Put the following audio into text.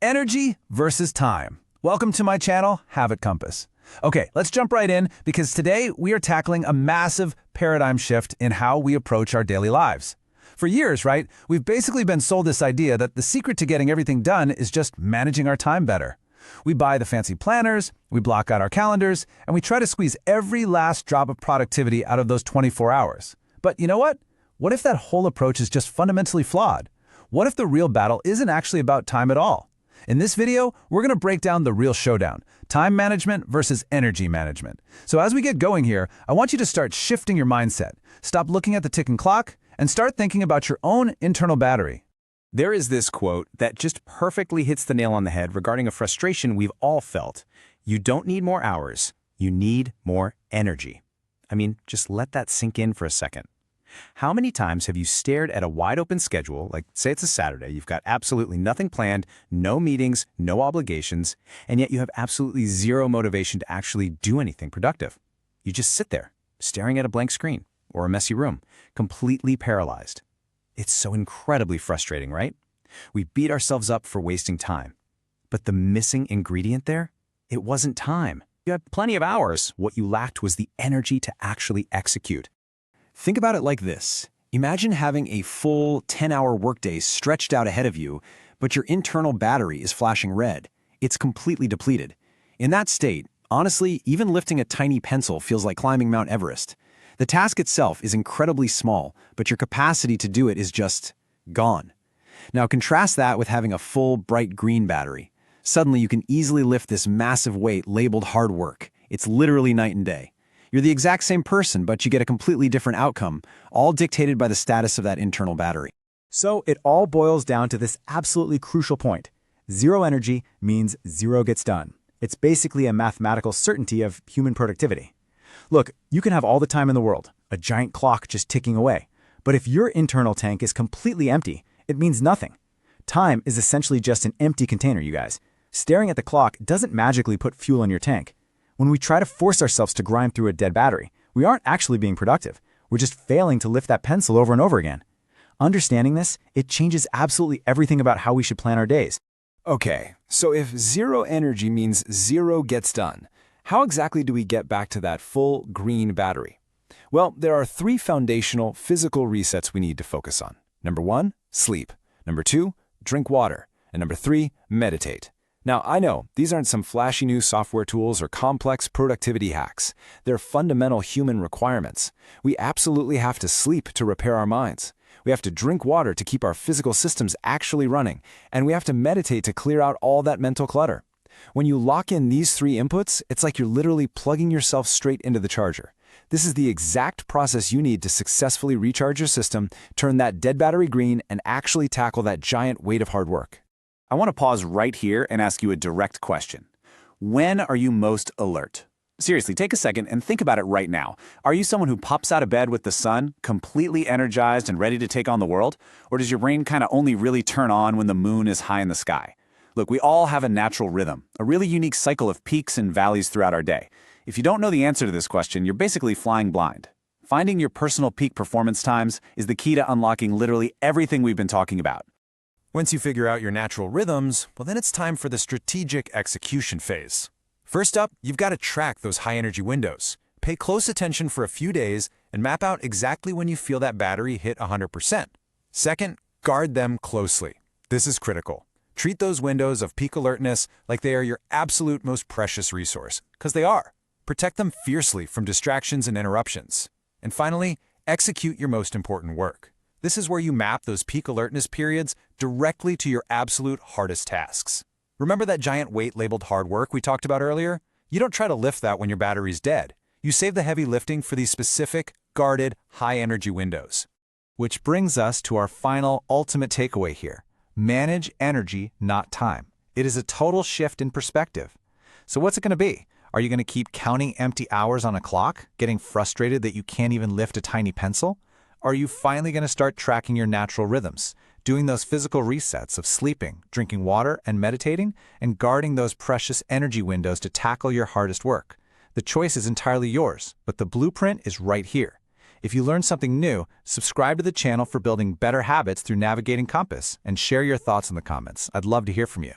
Energy versus time. Welcome to my channel, Habit Compass. Okay, let's jump right in because today we are tackling a massive paradigm shift in how we approach our daily lives. For years, right, we've basically been sold this idea that the secret to getting everything done is just managing our time better. We buy the fancy planners, we block out our calendars, and we try to squeeze every last drop of productivity out of those 24 hours. But you know what? What if that whole approach is just fundamentally flawed? What if the real battle isn't actually about time at all? In this video, we're going to break down the real showdown, time management versus energy management. So as we get going here, I want you to start shifting your mindset. Stop looking at the ticking clock and start thinking about your own internal battery. There is this quote that just perfectly hits the nail on the head regarding a frustration we've all felt. You don't need more hours, you need more energy. I mean, just let that sink in for a second. How many times have you stared at a wide-open schedule, like say it's a Saturday, you've got absolutely nothing planned, no meetings, no obligations, and yet you have absolutely zero motivation to actually do anything productive? You just sit there, staring at a blank screen or a messy room, completely paralyzed. It's so incredibly frustrating, right? We beat ourselves up for wasting time. But the missing ingredient there? It wasn't time. You had plenty of hours. What you lacked was the energy to actually execute. Think about it like this. Imagine having a full 10-hour workday stretched out ahead of you, but your internal battery is flashing red. It's completely depleted. In that state, honestly, even lifting a tiny pencil feels like climbing Mount Everest. The task itself is incredibly small, but your capacity to do it is just gone. Now contrast that with having a full, bright green battery. Suddenly you can easily lift this massive weight labeled hard work. It's literally night and day. You're the exact same person, but you get a completely different outcome, all dictated by the status of that internal battery. So it all boils down to this absolutely crucial point. Zero energy means zero gets done. It's basically a mathematical certainty of human productivity. Look, you can have all the time in the world, a giant clock just ticking away. But if your internal tank is completely empty, it means nothing. Time is essentially just an empty container, you guys. Staring at the clock doesn't magically put fuel in your tank. When we try to force ourselves to grind through a dead battery, we aren't actually being productive. We're just failing to lift that pencil over and over again. Understanding this, it changes absolutely everything about how we should plan our days. Okay, so if zero energy means zero gets done, how exactly do we get back to that full green battery? Well, there are three foundational physical resets we need to focus on. Number 1, sleep. Number 2, drink water. And number 3, meditate. Now, I know these aren't some flashy new software tools or complex productivity hacks. They're fundamental human requirements. We absolutely have to sleep to repair our minds. We have to drink water to keep our physical systems actually running. And we have to meditate to clear out all that mental clutter. When you lock in these three inputs, it's like you're literally plugging yourself straight into the charger. This is the exact process you need to successfully recharge your system, turn that dead battery green, and actually tackle that giant weight of hard work. I want to pause right here and ask you a direct question. When are you most alert? Seriously, take a second and think about it right now. Are you someone who pops out of bed with the sun, completely energized and ready to take on the world? Or does your brain kind of only really turn on when the moon is high in the sky? Look, we all have a natural rhythm, a really unique cycle of peaks and valleys throughout our day. If you don't know the answer to this question, you're basically flying blind. Finding your personal peak performance times is the key to unlocking literally everything we've been talking about. Once you figure out your natural rhythms, well then it's time for the strategic execution phase. First up, you've got to track those high-energy windows. Pay close attention for a few days and map out exactly when you feel that battery hit 100%. Second, guard them closely. This is critical. Treat those windows of peak alertness like they are your absolute most precious resource, because they are. Protect them fiercely from distractions and interruptions. And finally, execute your most important work. This is where you map those peak alertness periods directly to your absolute hardest tasks. Remember that giant weight labeled hard work we talked about earlier? You don't try to lift that when your battery's dead. You save the heavy lifting for these specific, guarded, high-energy windows. Which brings us to our final ultimate takeaway here. Manage energy, not time. It is a total shift in perspective. So what's it going to be? Are you going to keep counting empty hours on a clock, getting frustrated that you can't even lift a tiny pencil? Or are you finally going to start tracking your natural rhythms, doing those physical resets of sleeping, drinking water, and meditating, and guarding those precious energy windows to tackle your hardest work? The choice is entirely yours, but the blueprint is right here. If you learned something new, subscribe to the channel for building better habits through navigating Compass, and share your thoughts in the comments. I'd love to hear from you.